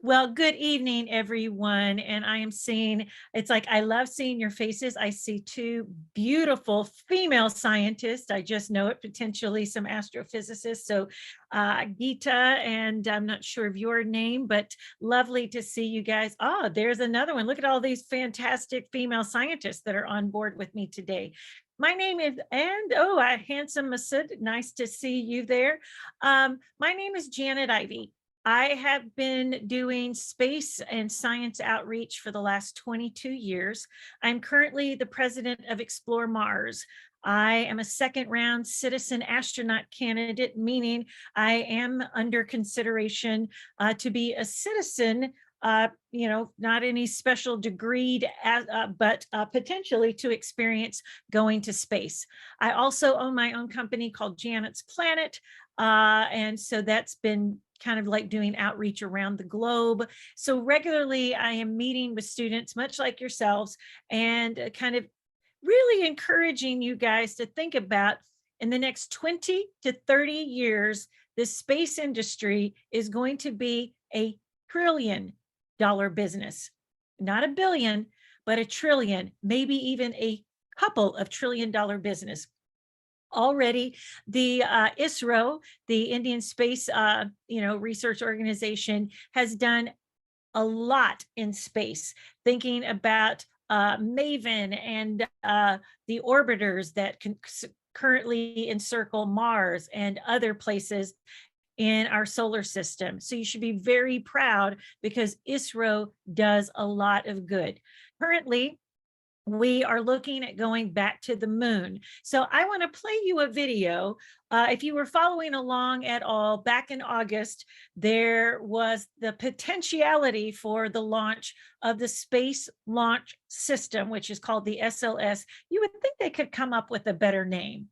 Well, good evening, everyone. And I am seeing, it's like I love seeing your faces. I see two beautiful female scientists. I just know it, potentially some astrophysicists. So, Geeta, and I'm not sure of your name, but lovely to see you guys. Oh, there's another one. Look at all these fantastic female scientists that are on board with me today. My name is, and oh, handsome Masood. Nice to see you there. My name is Janet Ivy. I have been doing space and science outreach for the last 22 years. I'm currently the president of Explore Mars. I am a second round citizen astronaut candidate, meaning I am under consideration to be a citizen, not any special degree, but potentially to experience going to space. I also own my own company called Janet's Planet. And so that's been kind of like doing outreach around the globe. So regularly I am meeting with students, much like yourselves, and kind of really encouraging you guys to think about in the next 20 to 30 years, the space industry is going to be $1 trillion business, not a billion, but $1 trillion, maybe even a couple of $1 trillion business. Already the ISRO, the Indian Space Research Organization, has done a lot in space, thinking about MAVEN and the orbiters that can currently encircle Mars and other places in our solar system. So you should be very proud because ISRO does a lot of good. Currently, we are looking at going back to the moon. So I want to play you a video. If you were following along at all, back in August, there was the potentiality for the launch of the Space Launch System, which is called the SLS. You would think they could come up with a better name.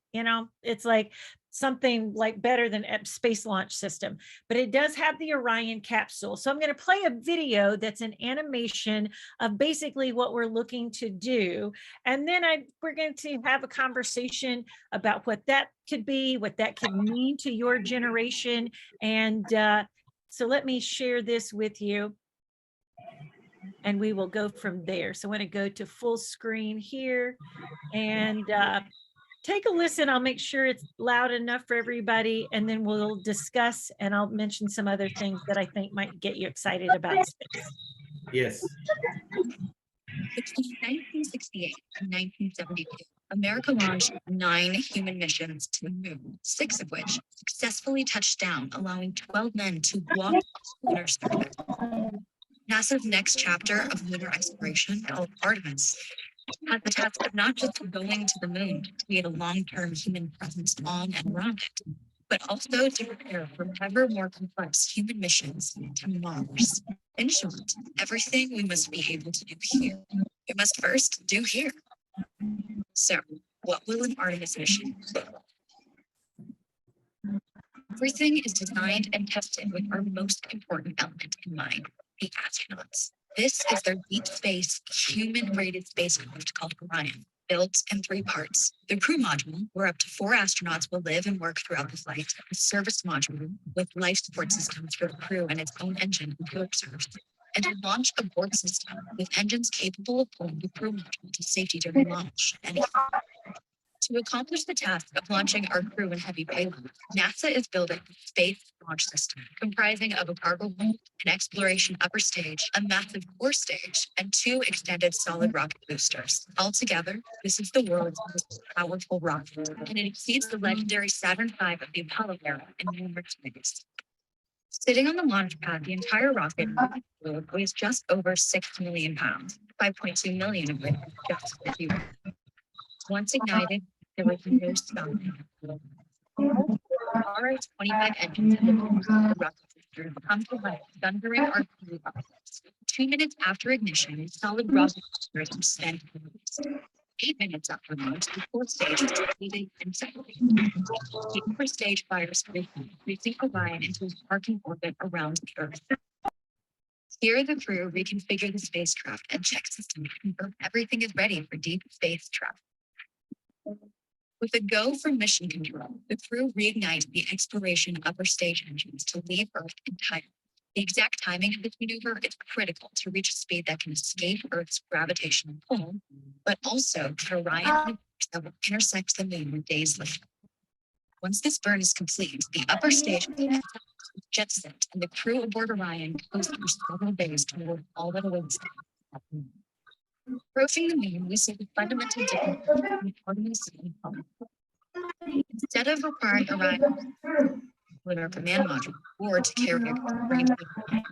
It's like something like better than Space Launch System, but it does have the Orion capsule. So I'm going to play a video that's an animation of basically what we're looking to do. And then we're going to have a conversation about what that could be, what that could mean to your generation. And so let me share this with you and we will go from there. So I want to go to full screen here and take a listen. I'll make sure it's loud enough for everybody, and then we'll discuss, and I'll mention some other things that I think might get you excited about space. Yes. Between 1968 and 1972, America launched 9 human missions to the moon, 6 of which successfully touched down, allowing 12 men to walk the lunar surface. NASA's next chapter of lunar exploration, called Artemis, has the task of not just going to the moon to create a long-term human presence on and around it, but also to prepare for ever more complex human missions to Mars. In short, everything we must be able to do here, we must first do here. So, what will an Artemis mission look like? Everything is designed and tested with our most important element in mind, the astronauts. This is their deep space, human-rated spacecraft called Orion, built in 3 parts. The crew module, where up to 4 astronauts will live and work throughout the flight. A service module with life support systems for the crew and its own engine and fuel reserves. And a launch abort system with engines capable of pulling the crew module to safety during launch. To accomplish the task of launching our crew and heavy payload, NASA is building a Space Launch System comprising of a cargo hold, an exploration upper stage, a massive core stage, and 2 extended solid rocket boosters. Altogether, this is the world's most powerful rocket, and it exceeds the legendary Saturn V of the Apollo era in numerous ways. Sitting on the launch pad, the entire rocket weighs just over 6 million pounds, 5.2 million of which is just the fuel. Once ignited, there was no stopping. RS-25 engines in the rocket booster come to life, thundering our crew up. 2 minutes after ignition, solid rocket boosters are spent. 8 minutes after launch, the core stage is completed and separated. The upper stage fires briefly, releasing Orion into a parking orbit around the Earth. Here, the crew reconfigure the spacecraft and check systems to confirm everything is ready for deep space travel. With a go from mission control, the crew reignites the exploration upper stage engines to leave Earth entirely. The exact timing of this maneuver is critical to reach a speed that can escape Earth's gravitational pull, but also that Orion that will intersect the moon with days later. Once this burn is complete, the upper stage is jettisoned, and the crew aboard Orion goes through several days to avoid all that awaits them. Approaching the moon, we see the fundamental difference between Artemis and Apollo. Instead of requiring Orion lunar command module or to carry a constrained mission,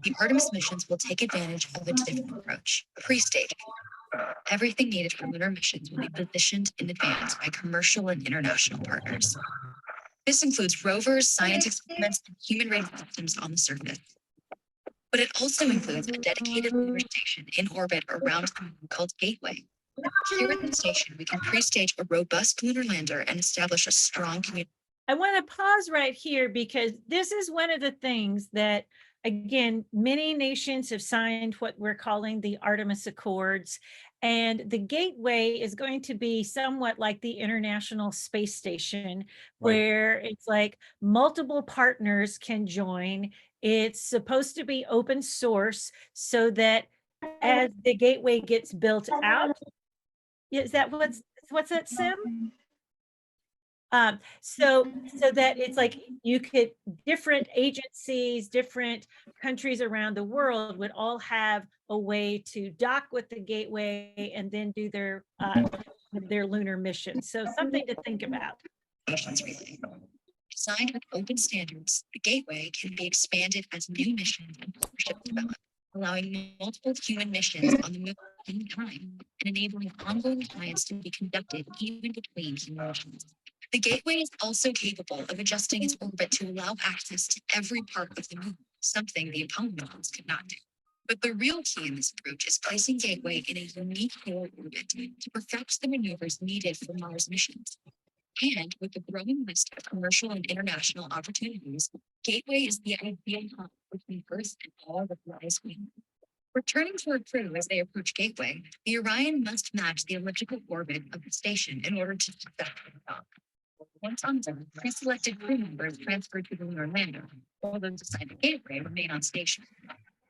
the Artemis missions will take advantage of a different approach, pre-staging. Everything needed for lunar missions will be positioned in advance by commercial and international partners. This includes rovers, science experiments, and human-rated systems on the surface. But it also includes a dedicated lunar station in orbit around the moon called Gateway. Here at the station, we can pre-stage a robust lunar lander and establish a strong community. I want to pause right here because this is one of the things that, again, many nations have signed what we're calling the Artemis Accords. And the Gateway is going to be somewhat like the International Space Station, where it's like multiple partners can join. It's supposed to be open source so that as the Gateway gets built out, is that what's that, Sim? So that it's like you could, different agencies, different countries around the world would all have a way to dock with the Gateway and then do their lunar mission. So something to think about. Designed with open standards, the Gateway can be expanded as new missions and partnerships develop, allowing multiple human missions on the moon at any time and enabling ongoing science to be conducted even between human missions. The Gateway is also capable of adjusting its orbit to allow access to every part of the moon, something the Apollo missions could not do. But the real key in this approach is placing Gateway in a unique polar orbit to perfect the maneuvers needed for Mars missions. And with the growing list of commercial and international opportunities, Gateway is the ideal hub between Earth and all that lies beyond. Returning to our crew as they approach Gateway, the Orion must match the elliptical orbit of the station in order to successfully dock. Once on board, pre-selected crew members transferred to the lunar lander, while those assigned to Gateway remain on station.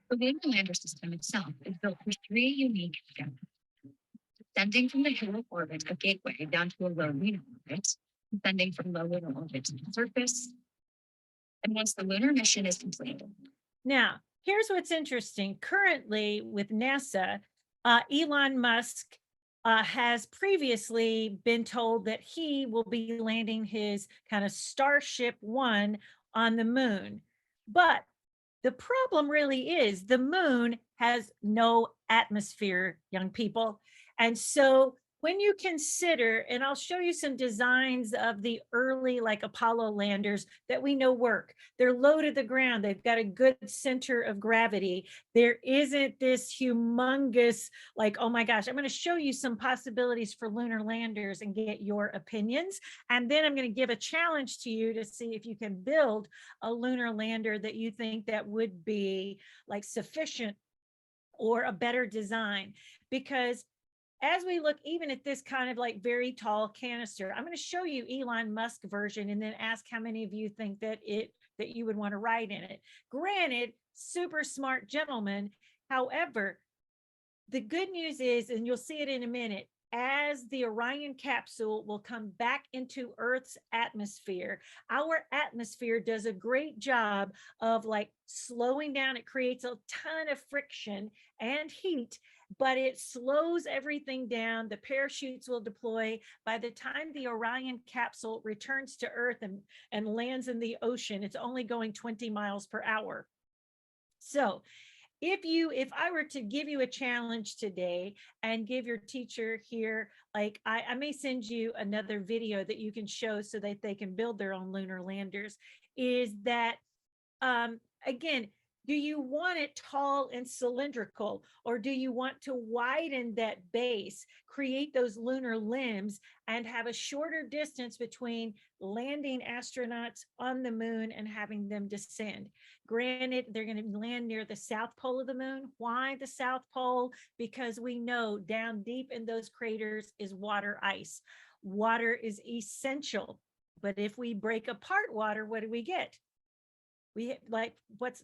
The lunar lander system itself is built for 3 unique steps: descending from the halo orbit of Gateway down to a low lunar orbit, descending from low lunar orbit to the surface, and once the lunar mission is completed. Now, here's what's interesting. Currently with NASA, Elon Musk has previously been told that he will be landing his kind of Starship One on the moon. But the problem really is the moon has no atmosphere, young people. And so when you consider, and I'll show you some designs of the early like Apollo landers that we know work. They're low to the ground. They've got a good center of gravity. There isn't this humongous, like, oh my gosh, I'm going to show you some possibilities for lunar landers and get your opinions. And then I'm going to give a challenge to you to see if you can build a lunar lander that you think that would be like sufficient or a better design. Because as we look even at this kind of like very tall canister, I'm going to show you Elon Musk version and then ask how many of you think that you would want to ride in it. Granted, super smart gentleman. However, the good news is, and you'll see it in a minute, as the Orion capsule will come back into Earth's atmosphere, our atmosphere does a great job of like slowing down. It creates a ton of friction and heat, but it slows everything down. The parachutes will deploy. By the time the Orion capsule returns to Earth and lands in the ocean, it's only going 20 miles per hour. So if I were to give you a challenge today and give your teacher here, like I may send you another video that you can show so that they can build their own lunar landers, is that, again, do you want it tall and cylindrical, or do you want to widen that base, create those lunar limbs, and have a shorter distance between landing astronauts on the moon and having them descend? Granted, they're going to land near the south pole of the moon. Why the south pole? Because we know down deep in those craters is water ice. Water is essential. But if we break apart water, what do we get? We like what's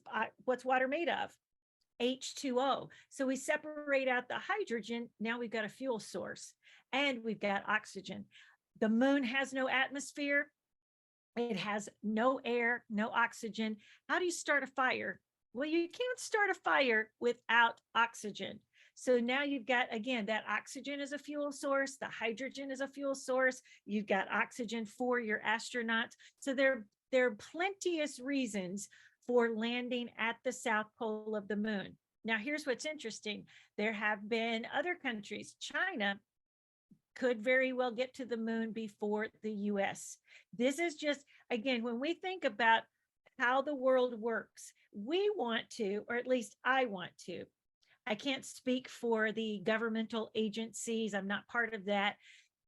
water made of? H2O. So we separate out the hydrogen. Now we've got a fuel source and we've got oxygen. The moon has no atmosphere. It has no air, no oxygen. How do you start a fire? Well, you can't start a fire without oxygen. So now you've got, again, that oxygen is a fuel source, the hydrogen is a fuel source, you've got oxygen for your astronauts. So there are plenteous reasons for landing at the South Pole of the moon. Now, here's what's interesting. There have been other countries, China could very well get to the moon before the US. This is just, again, when we think about how the world works, we want to, or at least I want to. I can't speak for the governmental agencies. I'm not part of that.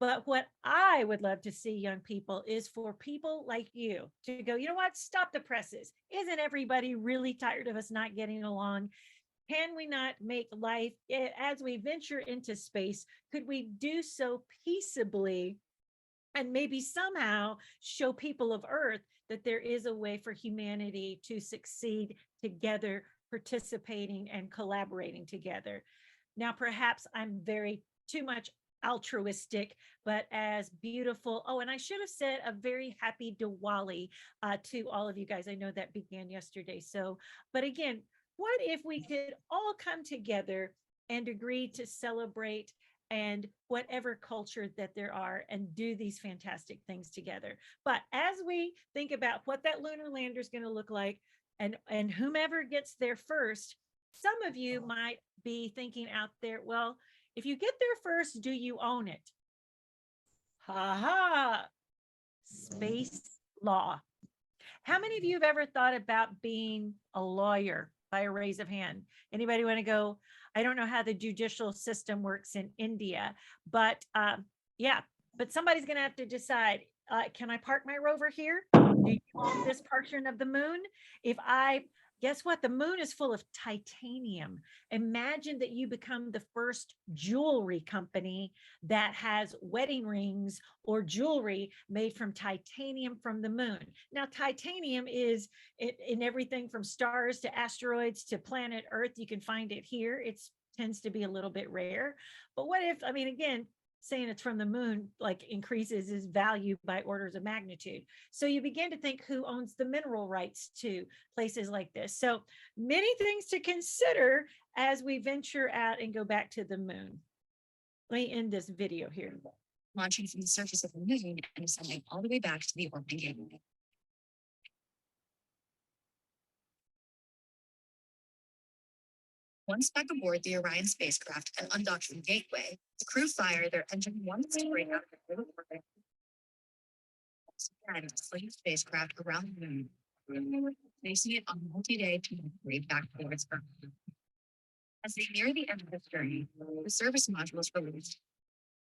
But what I would love to see, young people, is for people like you to go, you know what, stop the presses. Isn't everybody really tired of us not getting along? Can we not make life, as we venture into space, could we do so peaceably and maybe somehow show people of Earth that there is a way for humanity to succeed together, participating and collaborating together? Now, perhaps I'm very too much altruistic, but as beautiful. Oh, and I should have said a very happy Diwali to all of you guys. I know that began yesterday. So, but again, what if we could all come together and agree to celebrate and whatever culture that there are and do these fantastic things together? But as we think about what that lunar lander is going to look like and whomever gets there first, some of you might be thinking out there, well, if you get there first, do you own it? Ha ha, space law. How many of you have ever thought about being a lawyer? By a raise of hand. Anybody want to go? I don't know how the judicial system works in India, but yeah, but somebody's going to have to decide, can I park my rover here? Do you own this portion of the moon? Guess what? The moon is full of titanium. Imagine that you become the first jewelry company that has wedding rings or jewelry made from titanium from the moon. Now, titanium is in everything from stars to asteroids to planet Earth. You can find it here. It tends to be a little bit rare. But what if, I mean, again, saying it's from the moon like increases its value by orders of magnitude. So you begin to think, who owns the mineral rights to places like this? So many things to consider as we venture out and go back to the moon. Let me end this video here. Launching from the surface of the moon and ascending all the way back to the orbiting gateway. Once back aboard the Orion spacecraft and undocked from the gateway, the crew fire their engine once to bring out the orbit. And fling the spacecraft around the moon, placing it on multi-day trajectory back towards Earth. As they near the end of this journey, the service module is released.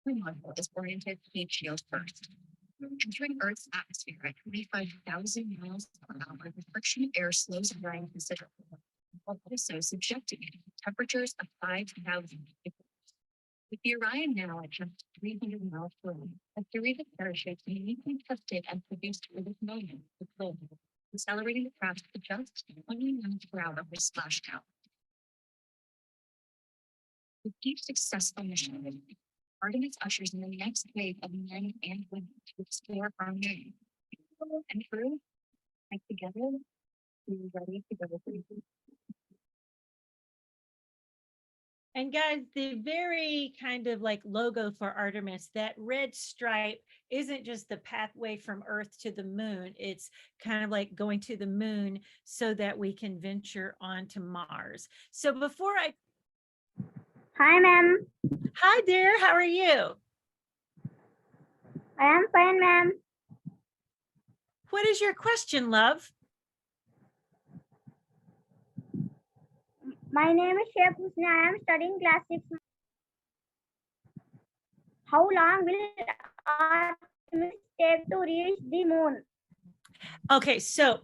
The module is oriented to heat shield first. Entering Earth's atmosphere at 25,000 miles per hour, the friction air slows Orion considerably, while also subjecting it to temperatures of 5,000 degrees. With the Orion now at just 300 miles per hour, a series of parachutes uniquely tested and produced for this moment deployed, accelerating the craft to just 20 miles per hour with splashdown. With each successful mission, Artemis ushers in the next wave of men and women to explore our moon. And crew, like together, we're ready to go. And guys, the very kind of like logo for Artemis, that red stripe isn't just the pathway from Earth to the moon. It's kind of like going to the moon so that we can venture onto Mars. So before Hi, ma'am. Hi there, how are you? I am fine, ma'am. What is your question, love? My name is Sheikh Husna. I am studying class 6. How long will Artemis take to reach the moon? Okay, so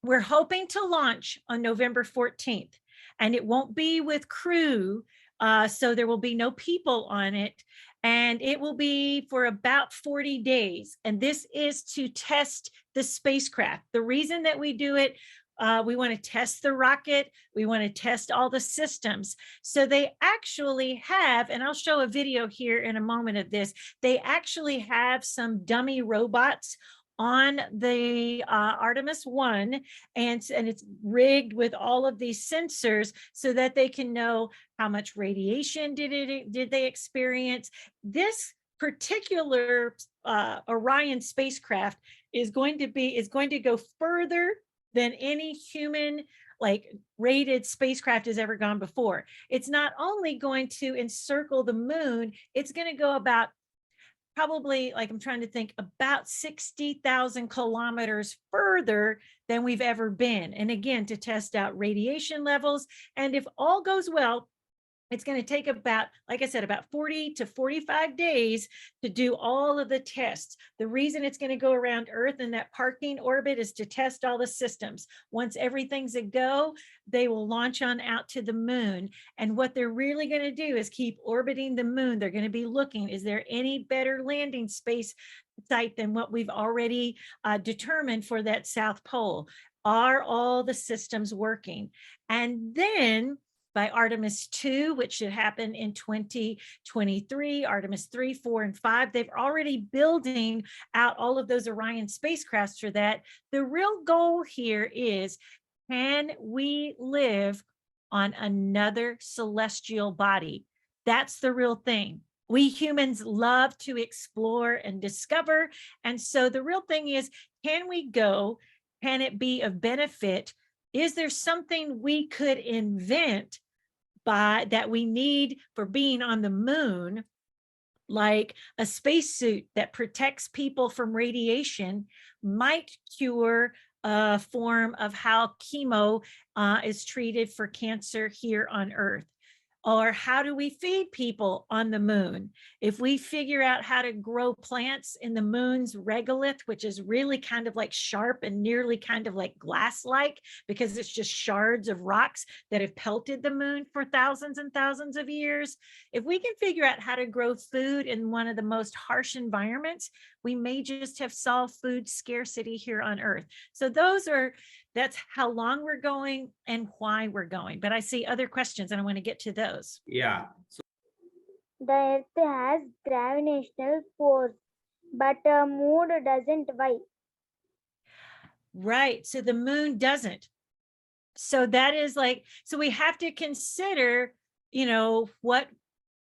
we're hoping to launch on November 14th, and it won't be with crew So there will be no people on it. And it will be for about 40 days. And this is to test the spacecraft. The reason that we do it, we want to test the rocket. We want to test all the systems. So they actually have, and I'll show a video here in a moment of this, they actually have some dummy robots on the Artemis 1, and it's rigged with all of these sensors so that they can know how much radiation did they experience. This particular Orion spacecraft is going to go further than any human like rated spacecraft has ever gone before. It's not only going to encircle the moon, it's going to go about probably, like, I'm trying to think, about 60,000 kilometers further than we've ever been. And again, to test out radiation levels. And if all goes well, it's going to take about, like I said, about 40 to 45 days to do all of the tests. The reason it's going to go around Earth in that parking orbit is to test all the systems. Once everything's a go, they will launch on out to the moon. And what they're really going to do is keep orbiting the moon. They're going to be looking, is there any better landing space site than what we've already determined for that South Pole? Are all the systems working? And then by Artemis 2, which should happen in 2023, Artemis 3, 4, and 5, they're already building out all of those Orion spacecrafts for that. The real goal here is, can we live on another celestial body? That's the real thing. We humans love to explore and discover. And so the real thing is, can we go? Can it be of benefit? Is there something we could invent that we need for being on the moon, like a spacesuit that protects people from radiation, might cure a form of how chemo is treated for cancer here on Earth? Or how do we feed people on the moon? If we figure out how to grow plants in the moon's regolith, which is really kind of like sharp and nearly kind of like glass-like, because it's just shards of rocks that have pelted the moon for thousands and thousands of years. If we can figure out how to grow food in one of the most harsh environments, we may just have solved food scarcity here on Earth. So that's how long we're going and why we're going. But I see other questions and I want to get to those. Yeah. The Earth has gravitational force, but moon doesn't. Why? Right. So the moon doesn't. So that is like, so we have to consider, what,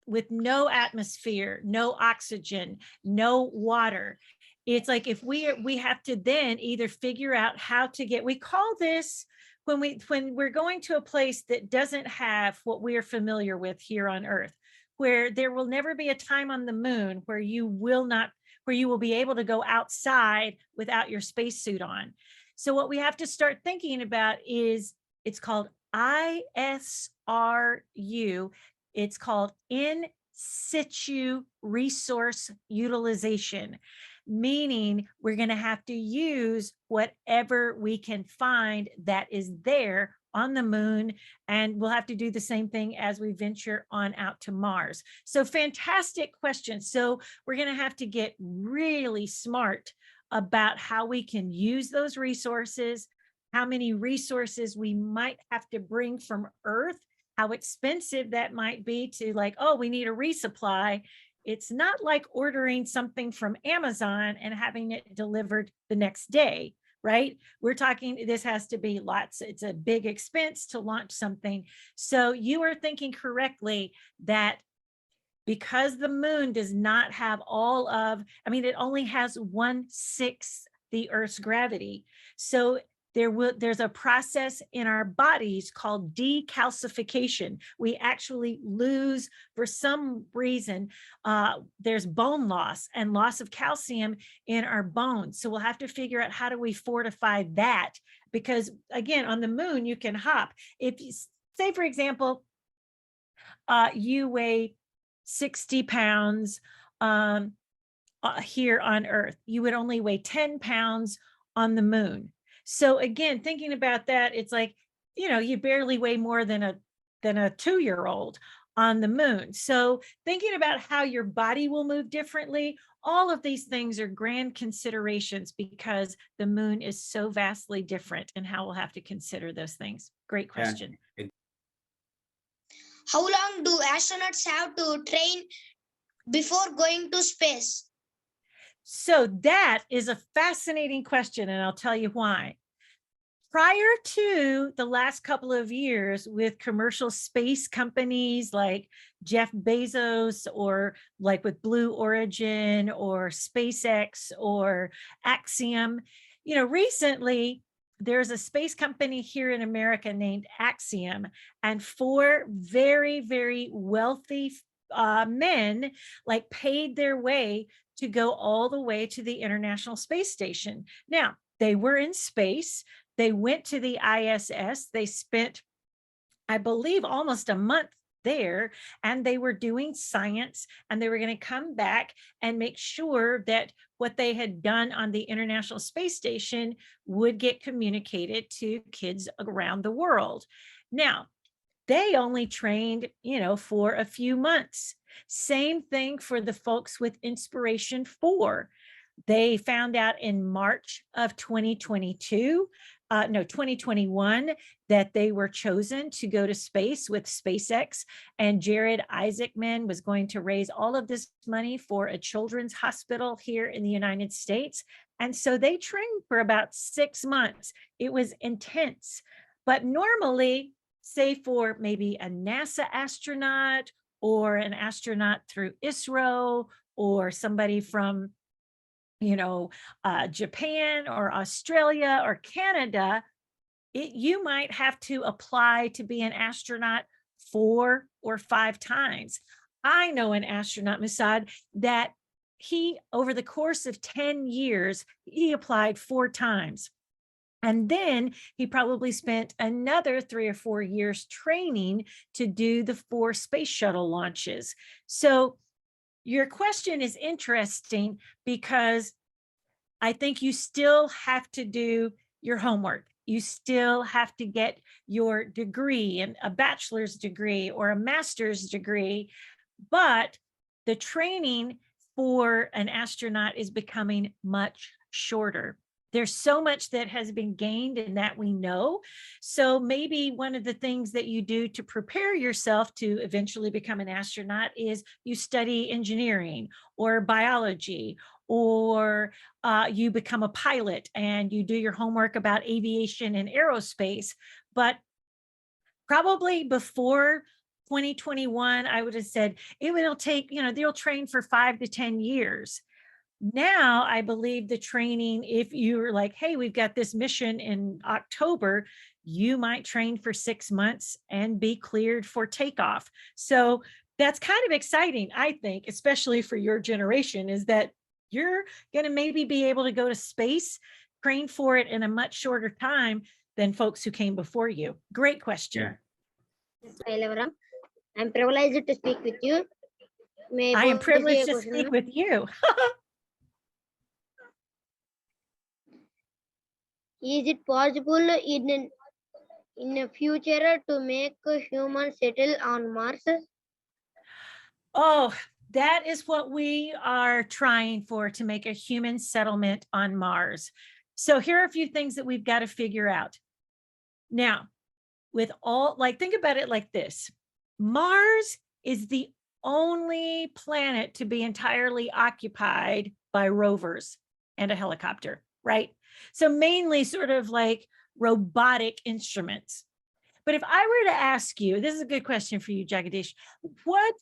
with no atmosphere, no oxygen, no water. It's like, if we have to then either figure out how to get, we call this, when we're going to a place that doesn't have what we are familiar with here on Earth, where there will never be a time on the moon where you will be able to go outside without your spacesuit on. So what we have to start thinking about is, it's called ISRU. It's called in situ resource utilization, meaning we're going to have to use whatever we can find that is there on the moon, and we'll have to do the same thing as we venture on out to Mars. So fantastic question. So we're going to have to get really smart about how we can use those resources, how many resources we might have to bring from Earth, how expensive that might be to, like, oh, we need a resupply. It's not like ordering something from Amazon and having it delivered the next day, right? We're talking, this has to be lots. It's a big expense to launch something. So you are thinking correctly that because the moon does not have all of, it only has 1/6 the Earth's gravity. So there's a process in our bodies called decalcification. We actually lose, for some reason, there's bone loss and loss of calcium in our bones. So we'll have to figure out, how do we fortify that? Because again, on the moon, you can hop. If you say, for example, you weigh 60 pounds here on Earth, you would only weigh 10 pounds on the moon. So again, thinking about that, it's like, you barely weigh more than a 2-year-old on the moon. So thinking about how your body will move differently, all of these things are grand considerations because the moon is so vastly different, and how we'll have to consider those things. Great question. How long do astronauts have to train before going to space? So that is a fascinating question, and I'll tell you why. Prior to the last couple of years with commercial space companies like Jeff Bezos, or like with Blue Origin or SpaceX or Axiom, recently there's a space company here in America named Axiom, and 4 very, very wealthy men like paid their way to go all the way to the International Space Station. Now, they were in space. They went to the ISS. They spent, I believe, almost a month there, and they were doing science, and they were going to come back and make sure that what they had done on the International Space Station would get communicated to kids around the world. Now, they only trained, for a few months. Same thing for the folks with Inspiration 4. They found out in March of 2021, that they were chosen to go to space with SpaceX, and Jared Isaacman was going to raise all of this money for a children's hospital here in the United States. And so they trained for about 6 months. It was intense, but normally, say for maybe a NASA astronaut or an astronaut through ISRO, or somebody from Japan or Australia or Canada, you might have to apply to be an astronaut 4 or 5 times. I know an astronaut, Masad, that he, over the course of 10 years, he applied 4 times. And then he probably spent another 3 or 4 years training to do the 4 space shuttle launches. So your question is interesting because I think you still have to do your homework. You still have to get your degree, and a bachelor's degree or a master's degree, but the training for an astronaut is becoming much shorter. There's so much that has been gained and that we know. So maybe one of the things that you do to prepare yourself to eventually become an astronaut is you study engineering or biology, or you become a pilot and you do your homework about aviation and aerospace. But probably before 2021, I would have said it will take, they'll train for 5 to 10 years. Now, I believe the training, if you're like, hey, we've got this mission in October, you might train for 6 months and be cleared for takeoff. So that's kind of exciting, I think, especially for your generation, is that you're going to maybe be able to go to space, train for it in a much shorter time than folks who came before you. Great question. Elevram, I'm privileged to speak with you. I am privileged to speak with you. Is it possible in the future to make humans settle on Mars? Oh, that is what we are trying for, to make a human settlement on Mars. So here are a few things that we've got to figure out. Now, with all, think about it like this. Mars is the only planet to be entirely occupied by rovers and a helicopter, right? So mainly sort of like robotic instruments. But if I were to ask you, this is a good question for you, Jagadish, what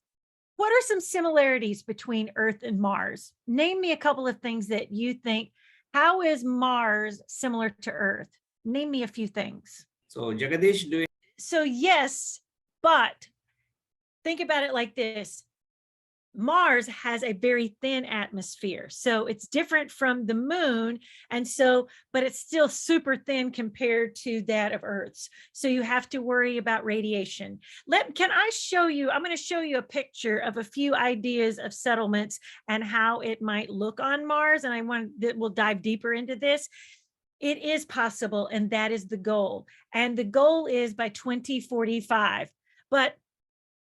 are some similarities between Earth and Mars? Name me a couple of things that you think, how is Mars similar to Earth? Name me a few things. So Jagadish, So yes, but think about it like this. Mars has a very thin atmosphere, so it's different from the moon, and so, but it's still super thin compared to that of Earth's. So you have to worry about radiation. Can I show you? I'm going to show you a picture of a few ideas of settlements and how it might look on Mars, and I want that we'll dive deeper into this. It is possible, and that is the goal. And the goal is by 2045. But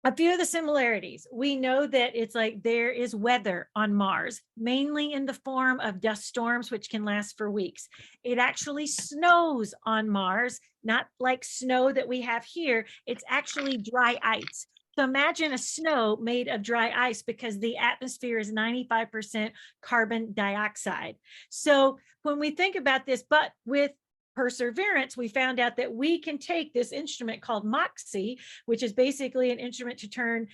A few of the similarities. We know that it's like there is weather on Mars, mainly in the form of dust storms, which can last for weeks. It actually snows on Mars, not like snow that we have here. It's actually dry ice. So imagine a snow made of dry ice because the atmosphere is 95% carbon dioxide. So when we think about this, but with Perseverance, we found out that we can take this instrument called MOXIE, which is basically an instrument to turn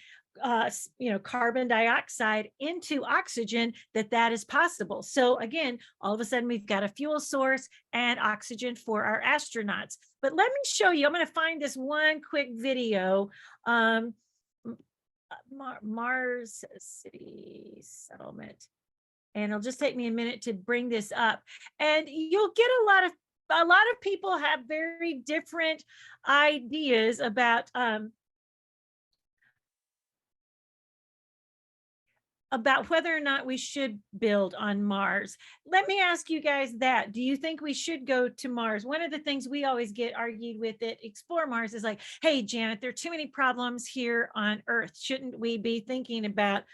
carbon dioxide into oxygen, that is possible. So again, all of a sudden we've got a fuel source and oxygen for our astronauts. But let me show you, I'm going to find this one quick video. Mars City Settlement. And it'll just take me a minute to bring this up. And you'll get a lot of people have very different ideas about whether or not we should build on Mars. Let me ask you guys that. Do you think we should go to Mars? One of the things we always get argued with at Explore Mars is like, hey, Janet, there are too many problems here on Earth. Shouldn't we be thinking about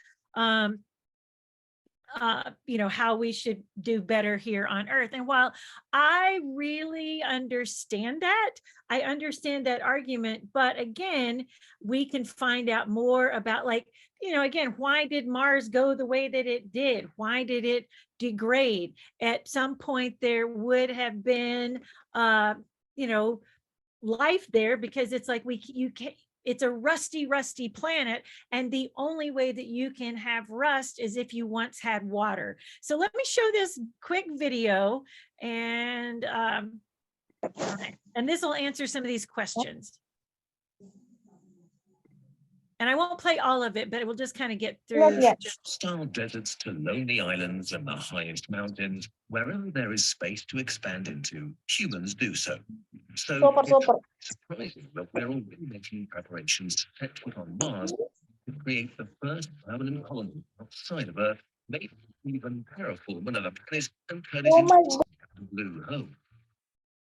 how we should do better here on Earth? And while I really understand that, I understand that argument, but again, we can find out more about, like, again, why did Mars go the way that it did? Why did it degrade? At some point there would have been life there, because it's like it's a rusty planet, and the only way that you can have rust is if you once had water. So let me show this quick video, and this will answer some of these questions. And I won't play all of it, but it will just kind of get through. Style deserts to lonely islands and the highest mountains, wherever there is space to expand into, humans do so. So it's surprising that we're already making preparations to set foot on Mars to create the first permanent colony outside of Earth, maybe even terraform another planet and turn it into a blue home.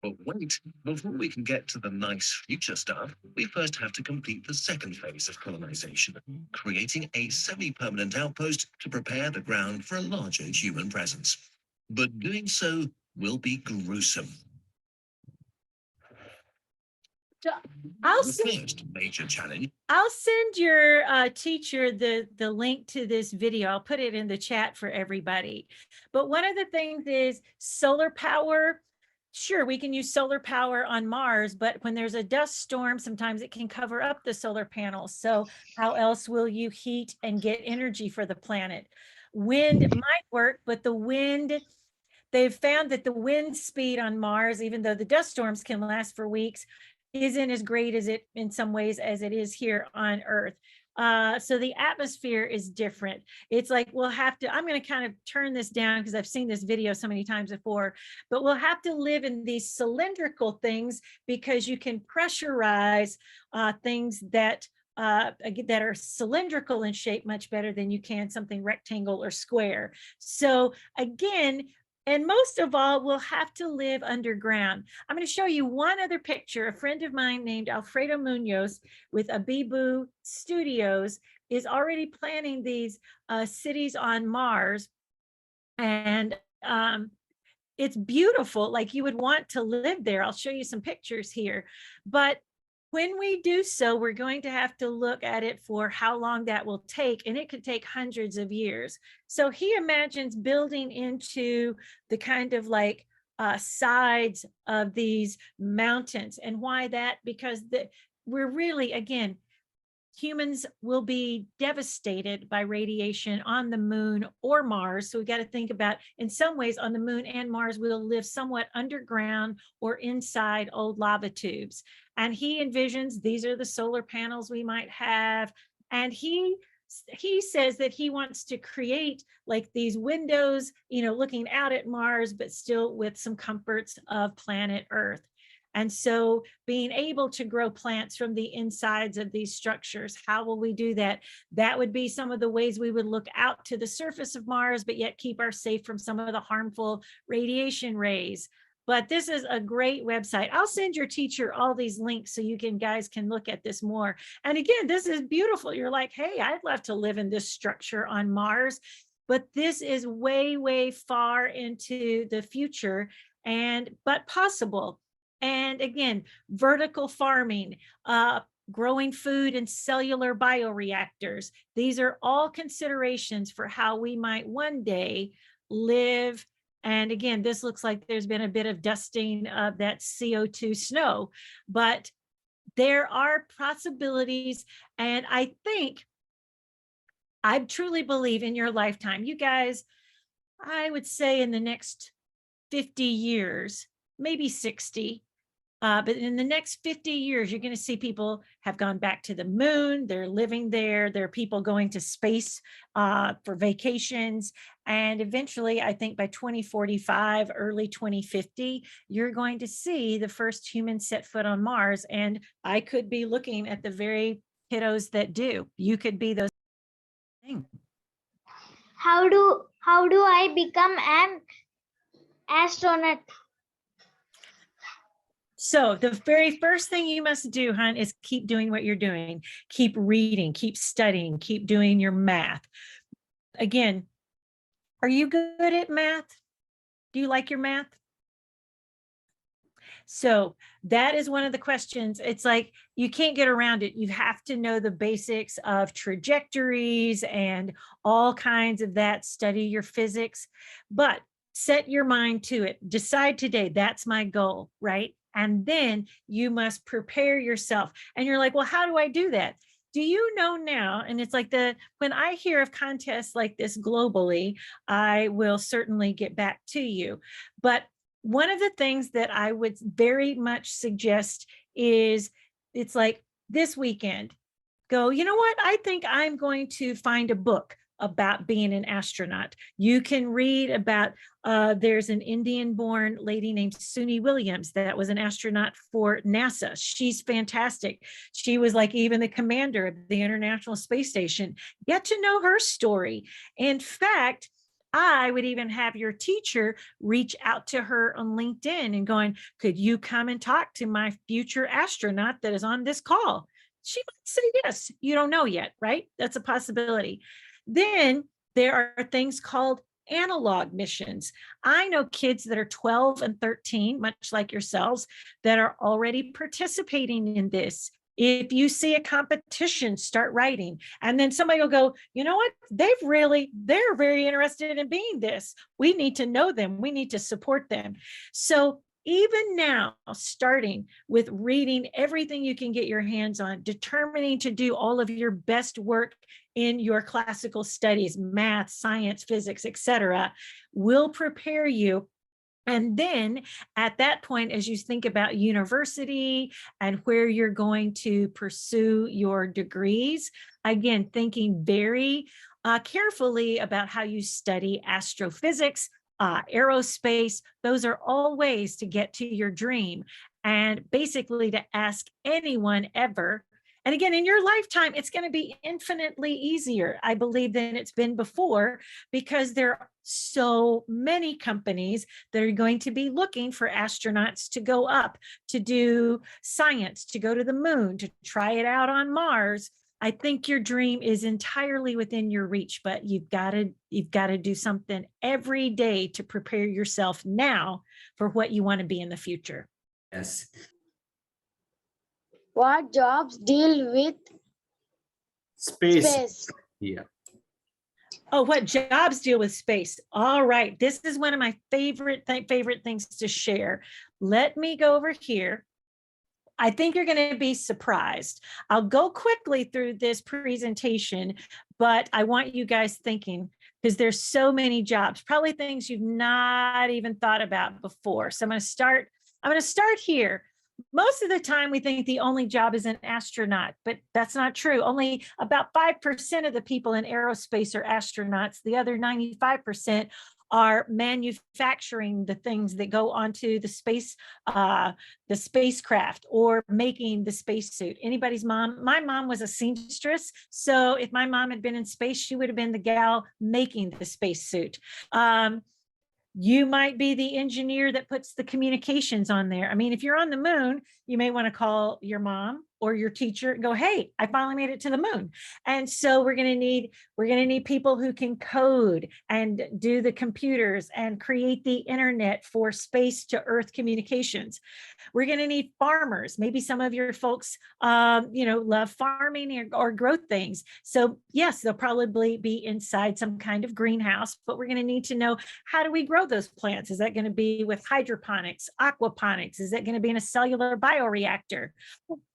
But wait, before we can get to the nice future stuff, we first have to complete the second phase of colonization, creating a semi-permanent outpost to prepare the ground for a larger human presence. But doing so will be gruesome. I'll The send, first major challenge. I'll send your teacher the link to this video. I'll put it in the chat for everybody. But one of the things is solar power. Sure, we can use solar power on Mars, but when there's a dust storm, sometimes it can cover up the solar panels. So how else will you heat and get energy for the planet? Wind might work, but the wind, they've found that the wind speed on Mars, even though the dust storms can last for weeks, isn't as great as it in some ways as it is here on Earth. So the atmosphere is different. It's like we'll have to, I'm going to kind of turn this down because I've seen this video so many times before, but we'll have to live in these cylindrical things because you can pressurize things that are cylindrical in shape much better than you can something rectangle or square. So again, and most of all, we'll have to live underground. I'm going to show you one other picture. A friend of mine named Alfredo Munoz with Abibu Studios is already planning these cities on Mars. And it's beautiful, like you would want to live there. I'll show you some pictures here. But when we do so, we're going to have to look at it for how long that will take, and it could take hundreds of years. So he imagines building into the kind of like sides of these mountains. And why that? Because we're really, again, humans will be devastated by radiation on the moon or Mars. So we got to think about, in some ways on the moon and Mars, we'll live somewhat underground or inside old lava tubes. And he envisions these are the solar panels we might have. And he says that he wants to create like these windows, looking out at Mars, but still with some comforts of planet Earth. And so being able to grow plants from the insides of these structures, how will we do that? That would be some of the ways we would look out to the surface of Mars, but yet keep ourselves safe from some of the harmful radiation rays. but this is a great website. I'll send your teacher all these links so you guys can look at this more. And again, this is beautiful. You're like, hey, I'd love to live in this structure on Mars, but this is way, way far into the future, but possible. And again, vertical farming, growing food in cellular bioreactors. These are all considerations for how we might one day live. And again, this looks like there's been a bit of dusting of that CO2 snow, but there are possibilities. And I truly believe in your lifetime, you guys, I would say in the next 50 years, maybe 60, but in the next 50 years, you're going to see people have gone back to the moon. They're living there. There are people going to space for vacations. And eventually, I think by 2045, early 2050, you're going to see the first humans set foot on Mars. And I could be looking at the very kiddos that do. You could be those things. How do I become an astronaut? So the very first thing you must do, hon, is keep doing what you're doing. Keep reading, keep studying, keep doing your math. Again, are you good at math? Do you like your math? So that is one of the questions. It's like, you can't get around it. You have to know the basics of trajectories and all kinds of that, study your physics, but set your mind to it. Decide today, that's my goal, right? And then you must prepare yourself. And you're like, well, how do I do that? Do you know now? And it's like when I hear of contests like this globally, I will certainly get back to you. But one of the things that I would very much suggest is, it's like this weekend, go, you know what? I think I'm going to find a book about being an astronaut. You can read about, there's an Indian-born lady named Suni Williams that was an astronaut for NASA. She's fantastic. She was like even the commander of the International Space Station. Get to know her story. In fact, I would even have your teacher reach out to her on LinkedIn and going, could you come and talk to my future astronaut that is on this call? She might say yes. You don't know yet, right? That's a possibility. Then there are things called analog missions. I know kids that are 12 and 13, much like yourselves, that are already participating in this. If you see a competition, start writing. And then somebody will go, you know what? They're very interested in being this. We need to know them. We need to support them. So even now, starting with reading everything you can get your hands on, determining to do all of your best work in your classical studies, math, science, physics, etc., will prepare you. And then at that point, as you think about university and where you're going to pursue your degrees, again, thinking very carefully about how you study astrophysics, aerospace. Those are all ways to get to your dream. And basically to ask anyone ever. And again, in your lifetime, it's going to be infinitely easier, I believe, than it's been before, because there are so many companies that are going to be looking for astronauts to go up, to do science, to go to the moon, to try it out on Mars. I think your dream is entirely within your reach, but you've got to do something every day to prepare yourself now for what you want to be in the future. Yes. What jobs deal with Space. space? Yeah. Oh, what jobs deal with space? All right. This is one of my favorite things to share. Let me go over here. I think you're going to be surprised. I'll go quickly through this presentation, but I want you guys thinking, because there's so many jobs, probably things you've not even thought about before. So I'm going to start here. Most of the time we think the only job is an astronaut, but that's not true. Only about 5% of the people in aerospace are astronauts. The other 95% are manufacturing the things that go onto the spacecraft, or making the spacesuit. Anybody's mom? My mom was a seamstress. So if my mom had been in space, she would have been the gal making the spacesuit. You might be the engineer that puts the communications on there. I mean, if you're on the moon, you may want to call your mom or your teacher and go, hey, I finally made it to the moon. And so we're going to need people who can code and do the computers and create the internet for space to earth communications. We're going to need farmers. Maybe some of your folks, love farming or grow things. So yes, they'll probably be inside some kind of greenhouse, but we're going to need to know, how do we grow those plants? Is that going to be with hydroponics, aquaponics? Is that going to be in a cellular bioreactor?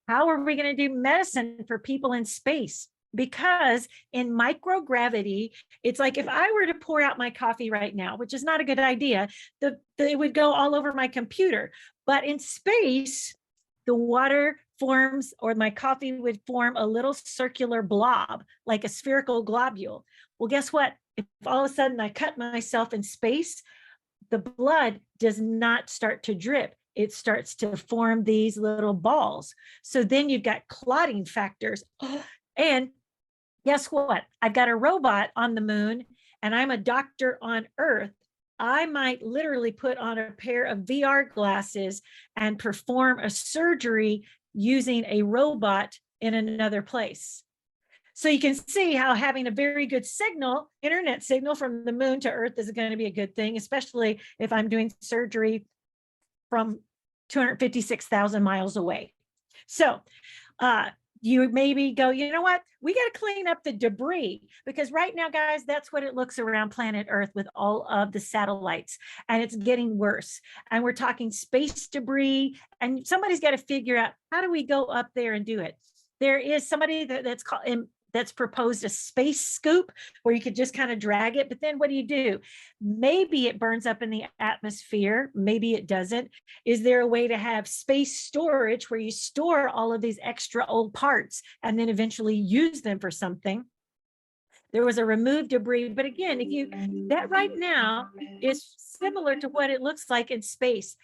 How are we going to do medicine for people in space? Because in microgravity, it's like if I were to pour out my coffee right now, which is not a good idea, it would go all over my computer. But in space, the water forms, or my coffee would form a little circular blob, like a spherical globule. Well, guess what? If all of a sudden I cut myself in space, the blood does not start to drip. It starts to form these little balls. So then you've got clotting factors. And guess what? I've got a robot on the moon and I'm a doctor on Earth. I might literally put on a pair of VR glasses and perform a surgery using a robot in another place. So you can see how having a very good signal, internet signal from the moon to Earth is going to be a good thing, especially if I'm doing surgery from 256,000 miles away. So you maybe go, you know what? We got to clean up the debris, because right now, guys, that's what it looks around planet Earth with all of the satellites, and it's getting worse. And we're talking space debris, and somebody's got to figure out, how do we go up there and do it? There is somebody that's proposed a space scoop where you could just kind of drag it. But then what do? Maybe it burns up in the atmosphere. Maybe it doesn't. Is there a way to have space storage where you store all of these extra old parts and then eventually use them for something? There was a remove debris, but again, that right now is similar to what it looks like in space.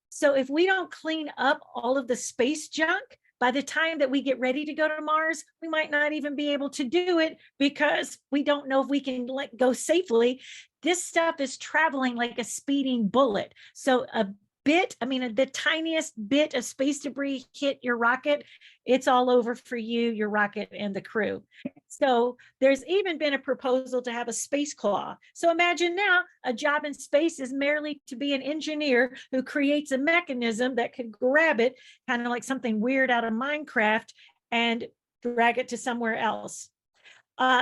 So if we don't clean up all of the space junk, by the time that we get ready to go to Mars, we might not even be able to do it because we don't know if we can let go safely. This stuff is traveling like a speeding bullet. So the tiniest bit of space debris hit your rocket, it's all over for you, your rocket, and the crew. So there's even been a proposal to have a space claw. So imagine now a job in space is merely to be an engineer who creates a mechanism that could grab it, kind of like something weird out of Minecraft, and drag it to somewhere else.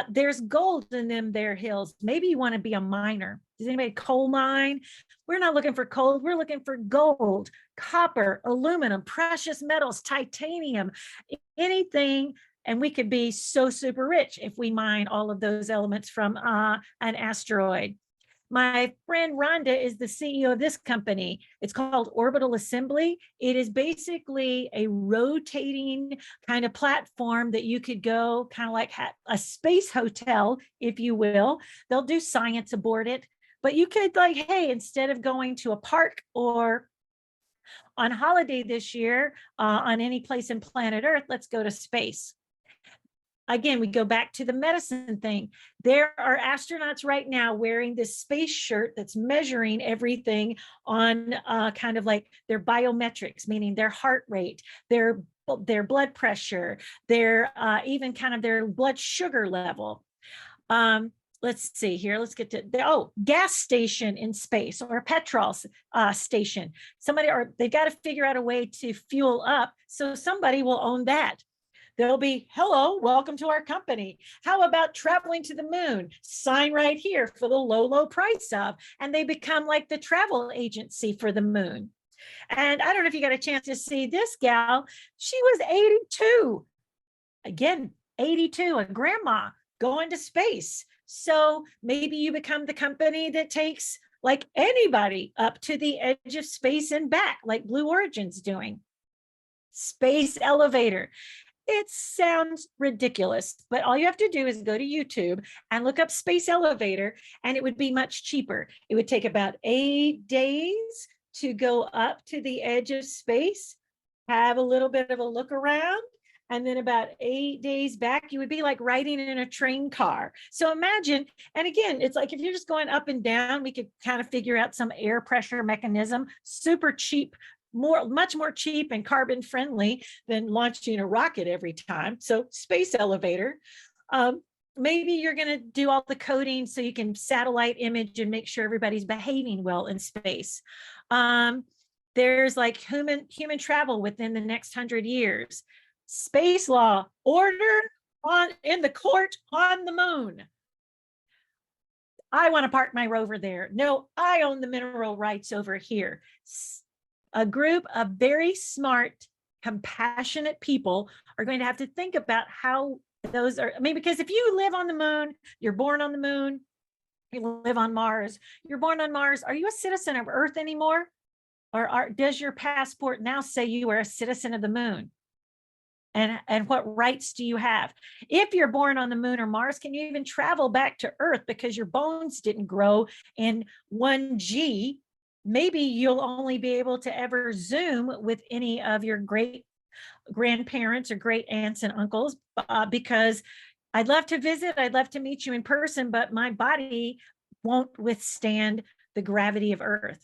There's gold in them there hills. Maybe you want to be a miner. Does anybody coal mine? We're not looking for coal. We're looking for gold, copper, aluminum, precious metals, titanium, anything. And we could be so super rich if we mine all of those elements from an asteroid. My friend Rhonda is the CEO of this company. It's called Orbital Assembly. It is basically a rotating kind of platform that you could go kind of like a space hotel, if you will. They'll do science aboard it, but you could like, hey, instead of going to a park or on holiday this year on any place in planet Earth, let's go to space. Again, we go back to the medicine thing. There are astronauts right now wearing this space shirt that's measuring everything on kind of like their biometrics, meaning their heart rate, their blood pressure, their even kind of their blood sugar level. Let's see here. Let's get to gas station in space, or a petrol station. They've got to figure out a way to fuel up. So somebody will own that. They'll be, hello, welcome to our company. How about traveling to the moon? Sign right here for the low, low price of, and they become like the travel agency for the moon. And I don't know if you got a chance to see this gal. She was 82. Again, 82, a grandma going to space. So maybe you become the company that takes like anybody up to the edge of space and back, like Blue Origin's doing. Space elevator. It sounds ridiculous, but all you have to do is go to YouTube and look up space elevator, and it would be much cheaper. It would take about 8 days to go up to the edge of space, have a little bit of a look around, And then about 8 days back, you would be like riding in a train car. So imagine, and again, it's like if you're just going up and down, we could kind of figure out some air pressure mechanism, super cheap, much more cheap and carbon friendly than launching a rocket every time. So space elevator. Maybe you're going to do all the coding so you can satellite image and make sure everybody's behaving well in space. There's like human travel within the next 100 years. Space law, order in the court on the moon. I want to park my rover there. No, I own the mineral rights over here. A group of very smart, compassionate people are going to have to think about how those are. I mean, because if you live on the moon, you're born on the moon, you live on Mars, you're born on Mars. Are you a citizen of Earth anymore? Or does your passport now say you are a citizen of the moon? And what rights do you have? If you're born on the moon or Mars, can you even travel back to Earth because your bones didn't grow in 1G? Maybe you'll only be able to ever Zoom with any of your great grandparents or great aunts and uncles, because I'd love to visit, I'd love to meet you in person, but my body won't withstand the gravity of Earth.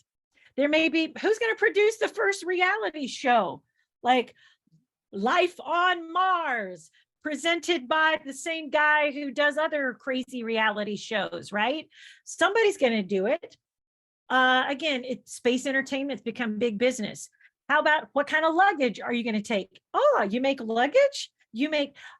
There may be, who's going to produce the first reality show? Like Life on Mars, presented by the same guy who does other crazy reality shows, right? Somebody's going to do it. Again, space entertainment's become big business. How about what kind of luggage are you going to take? Oh, you make luggage?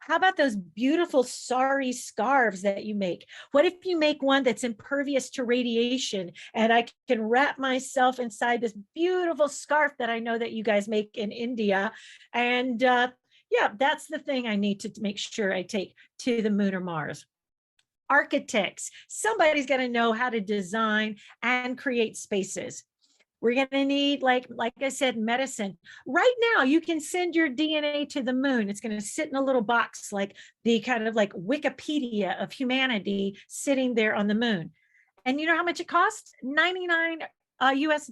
How about those beautiful sari scarves that you make? What if you make one that's impervious to radiation and I can wrap myself inside this beautiful scarf that I know that you guys make in India? And yeah, that's the thing I need to make sure I take to the moon or Mars. Architects, somebody's got to know how to design and create spaces. We're going to need, like I said, medicine. Right now, you can send your DNA to the moon. It's going to sit in a little box, like the kind of like Wikipedia of humanity sitting there on the moon. And you know how much it costs? $99 US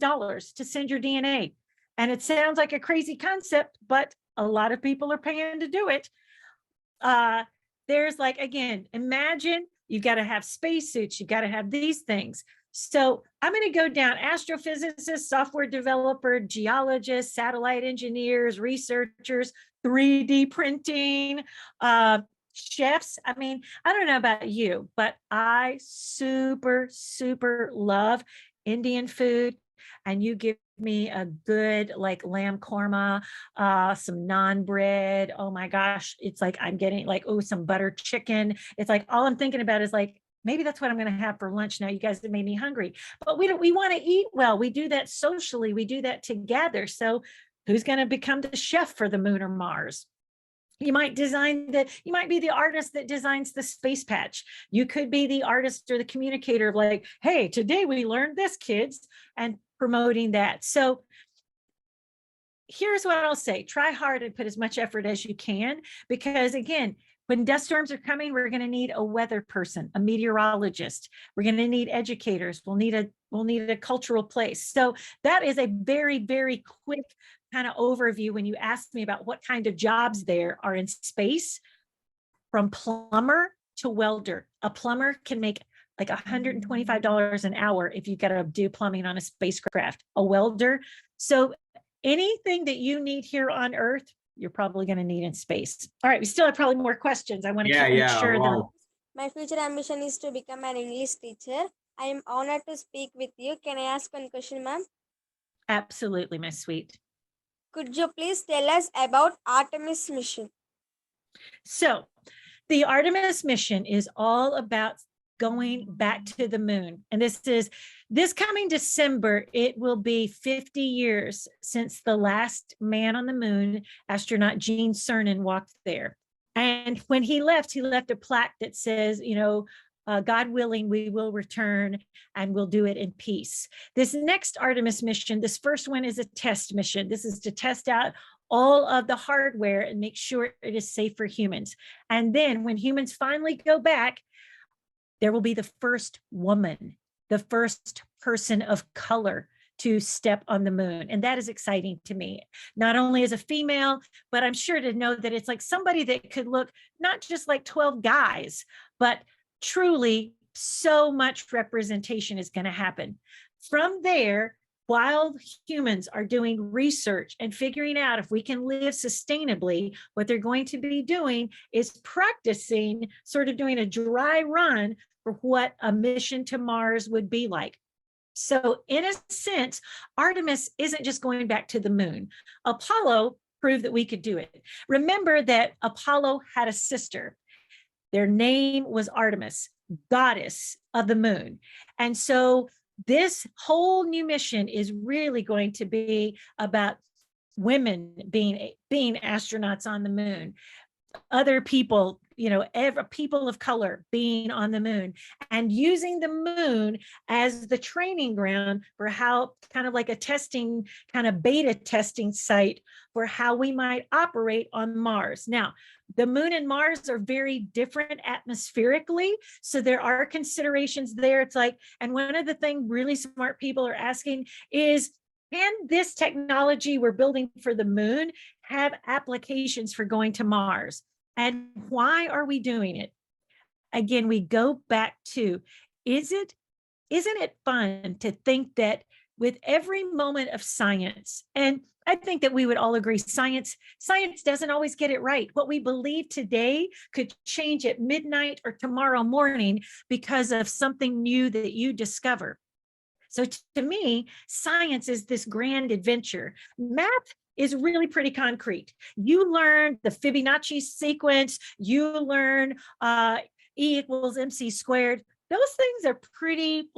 to send your DNA. And it sounds like a crazy concept, but a lot of people are paying to do it. There's like, again, imagine you've got to have spacesuits. You've got to have these things. So I'm going to go down astrophysicists, software developer, geologists, satellite engineers, researchers, 3D printing, chefs. I mean, I don't know about you, but I super, super love Indian food. And you give me a good like lamb korma, some naan bread. Oh my gosh. It's like I'm getting like, oh, some butter chicken. It's like all I'm thinking about is like, maybe that's what I'm going to have for lunch. Now you guys have made me hungry, but we want to eat well. We do that socially. We do that together. So who's going to become the chef for the moon or Mars? You might be the artist that designs the space patch. You could be the artist or the communicator of like, hey, today we learned this, kids, and promoting that. So here's what I'll say. Try hard and put as much effort as you can, because again, when dust storms are coming, we're going to need a weather person, a meteorologist. We're going to need educators. We'll need a cultural place. So that is a very, very quick kind of overview when you ask me about what kind of jobs there are in space, from plumber to welder. A plumber can make like $125 an hour if you've got to do plumbing on a spacecraft, a welder. So anything that you need here on Earth, you're probably going to need in space. All right, we still have probably more questions. I want to make sure that my future ambition is to become an English teacher. I am honored to speak with you. Can I ask one question, ma'am? Absolutely, my sweet. Could you please tell us about Artemis mission? So the Artemis mission is all about going back to the moon. And this coming December, it will be 50 years since the last man on the moon, astronaut Gene Cernan, walked there. And when he left a plaque that says, God willing, we will return and we'll do it in peace. This next Artemis mission, this first one is a test mission. This is to test out all of the hardware and make sure it is safe for humans. And then when humans finally go back, there will be the first woman, the first person of color to step on the moon. And that is exciting to me, not only as a female, but I'm sure to know that it's like somebody that could look not just like 12 guys, but truly so much representation is going to happen. From there, while humans are doing research and figuring out if we can live sustainably, what they're going to be doing is practicing sort of doing a dry run for what a mission to Mars would be like. So in a sense, Artemis isn't just going back to the moon. Apollo proved that we could do it. Remember that Apollo had a sister. Their name was Artemis, goddess of the moon. And so this whole new mission is really going to be about women being astronauts on the moon, other people, people of color being on the moon, and using the moon as the training ground for how, kind of like a testing, kind of beta testing site for how we might operate on Mars. Now, the moon and Mars are very different atmospherically, so there are considerations there. It's like, and one of the things really smart people are asking is, can this technology we're building for the moon have applications for going to Mars? And why are we doing it? Again, we go back to, isn't it fun to think that with every moment of science, and I think that we would all agree, science doesn't always get it right. What we believe today could change at midnight or tomorrow morning because of something new that you discover. So to me, science is this grand adventure. Math is really pretty concrete. You learn the Fibonacci sequence, you learn E equals MC squared. Those things are pretty,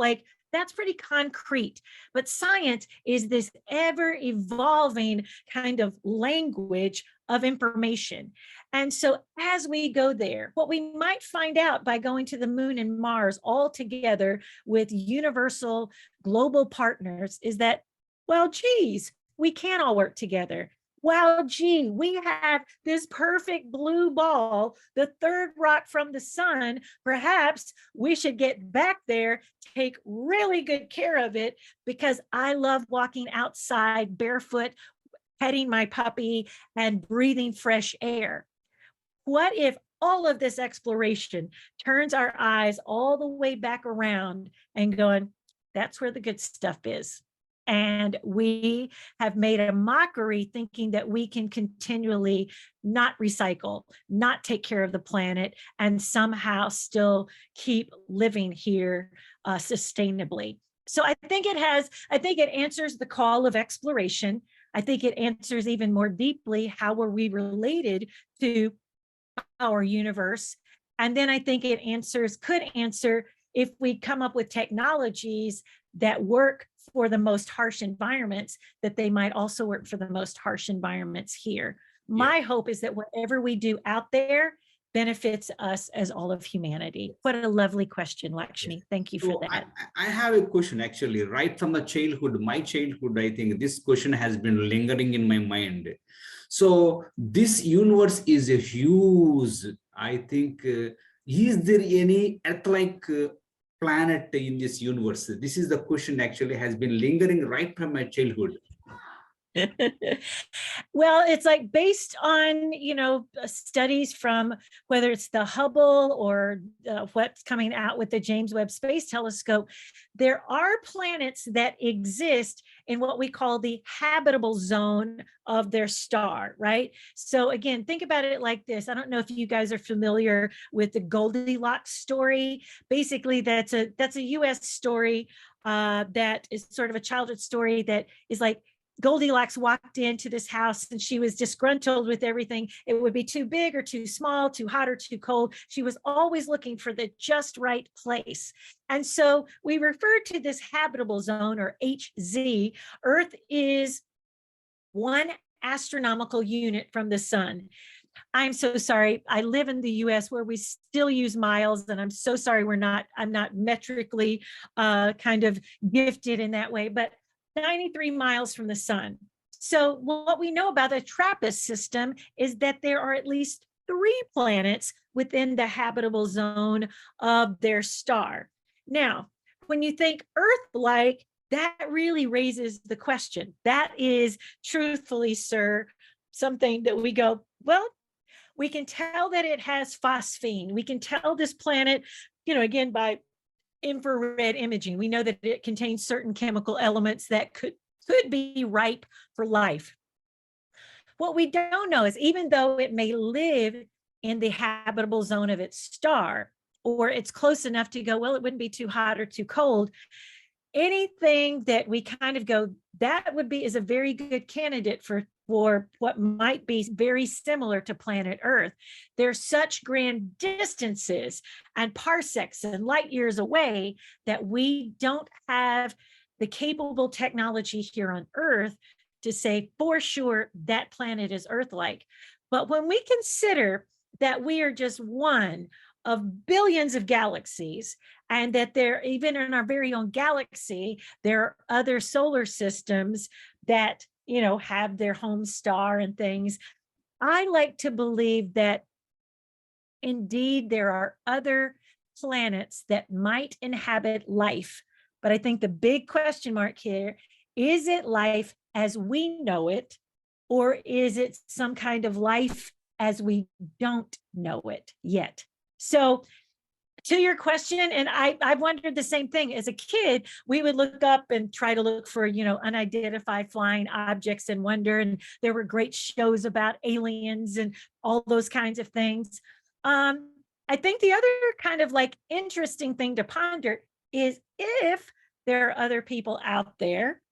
that's pretty concrete. But science is this ever evolving kind of language of information. And so as we go there, what we might find out by going to the moon and Mars all together with universal global partners is that, well, geez, we can all work together. Wow, gee, we have this perfect blue ball, the third rock from the sun. Perhaps we should get back there, take really good care of it, because I love walking outside barefoot, petting my puppy and breathing fresh air. What if all of this exploration turns our eyes all the way back around and going, that's where the good stuff is? And we have made a mockery thinking that we can continually not recycle, not take care of the planet, and somehow still keep living here sustainably. So I think it answers the call of exploration. I think it answers even more deeply, how are we related to our universe? And then I think it could answer if we come up with technologies that work for the most harsh environments, that they might also work for the most harsh environments here. My hope is that whatever we do out there benefits us as all of humanity. What a lovely question, Lakshmi. Thank you for that. I have a question actually, right from the childhood, my childhood, I think this question has been lingering in my mind. So this universe is a huge, I think, is there any Earth-like planet in this universe? This is the question actually has been lingering right from my childhood. Well, it's like based on, studies from whether it's the Hubble or what's coming out with the James Webb Space Telescope, there are planets that exist in what we call the habitable zone of their star, right? So again, think about it like this. I don't know if you guys are familiar with the Goldilocks story. Basically, that's a US story that is sort of a childhood story that is like, Goldilocks walked into this house and she was disgruntled with everything. It would be too big or too small, too hot or too cold. She was always looking for the just right place. And so we refer to this habitable zone, or HZ. Earth is 1 astronomical unit from the sun. I'm so sorry. I live in the US where we still use miles, and I'm so sorry I'm not metrically kind of gifted in that way, but 93 miles from the sun. So what we know about the TRAPPIST system is that there are at least 3 planets within the habitable zone of their star. Now, when you think Earth-like, that really raises the question. That is truthfully, sir, something that we go, well, we can tell that it has phosphine. We can tell this planet, again, by infrared imaging, we know that it contains certain chemical elements that could be ripe for life. What we don't know is, even though it may live in the habitable zone of its star, or it's close enough to go, well, it wouldn't be too hot or too cold, anything that we kind of go, that is a very good candidate for what might be very similar to planet Earth. There's such grand distances and parsecs and light years away that we don't have the capable technology here on Earth to say for sure that planet is Earth-like. But when we consider that we are just one of billions of galaxies, and that there, even in our very own galaxy, there are other solar systems that have their home star and things, I like to believe that indeed there are other planets that might inhabit life. But I think the big question mark here, is it life as we know it, or is it some kind of life as we don't know it yet? So to your question, and I've wondered the same thing. As a kid, we would look up and try to look for, unidentified flying objects and wonder, and there were great shows about aliens and all those kinds of things. I think the other kind of like interesting thing to ponder is, if there are other people out there,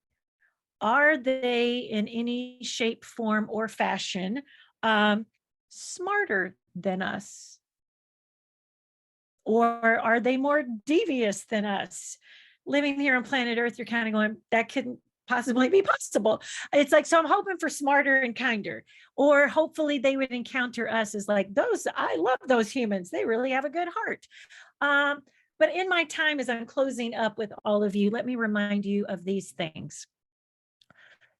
are they in any shape, form, or fashion smarter than us? Or are they more devious than us? Living here on planet Earth, you're kind of going, that couldn't possibly be possible. It's like, so I'm hoping for smarter and kinder, or hopefully they would encounter us as like, I love those humans. They really have a good heart. But in my time, as I'm closing up with all of you, let me remind you of these things.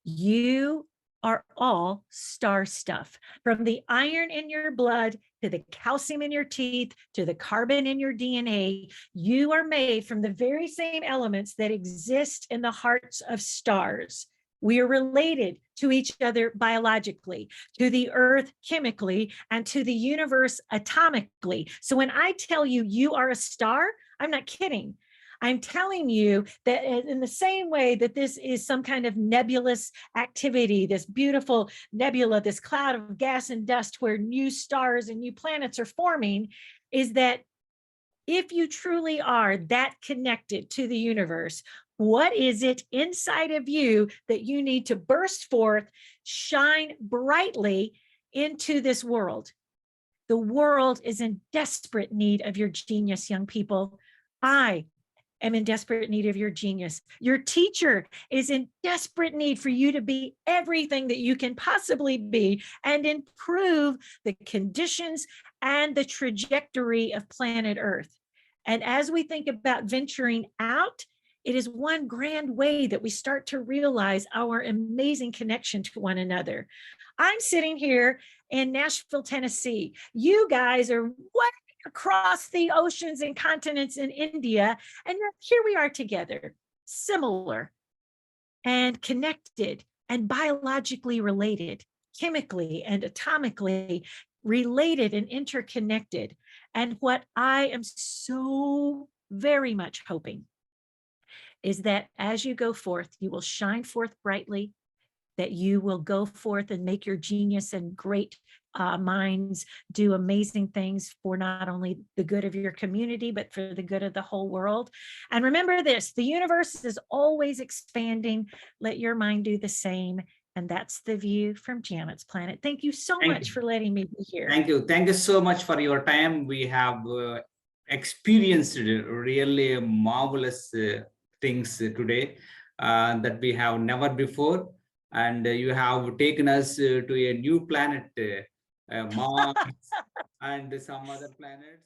You are all star stuff, from the iron in your blood to the calcium in your teeth to the carbon in your DNA. You are made from the very same elements that exist in the hearts of stars. We are related to each other biologically, to the earth chemically, and to the universe atomically. So when I tell you you are a star, I'm not kidding. I'm telling you that in the same way that this is some kind of nebulous activity, this beautiful nebula, this cloud of gas and dust where new stars and new planets are forming, is that if you truly are that connected to the universe, what is it inside of you that you need to burst forth, shine brightly into this world? The world is in desperate need of your genius, young people. I am in desperate need of your genius. Your teacher is in desperate need for you to be everything that you can possibly be and improve the conditions and the trajectory of planet Earth. And as we think about venturing out, it is one grand way that we start to realize our amazing connection to one another. I'm sitting here in Nashville, Tennessee. You guys are way across the oceans and continents in India, and here we are together, similar and connected and biologically related, chemically and atomically related and interconnected. And what I am so very much hoping is that as you go forth, you will shine forth brightly, that you will go forth and make your genius and great minds do amazing things for not only the good of your community, but for the good of the whole world. And remember this, the universe is always expanding. Let your mind do the same. And that's the view from Janet's Planet. Thank you so much for letting me be here. Thank you. Thank you so much for your time. We have experienced really marvelous things today that we have never before. And you have taken us to a new planet, Mars and some other planets.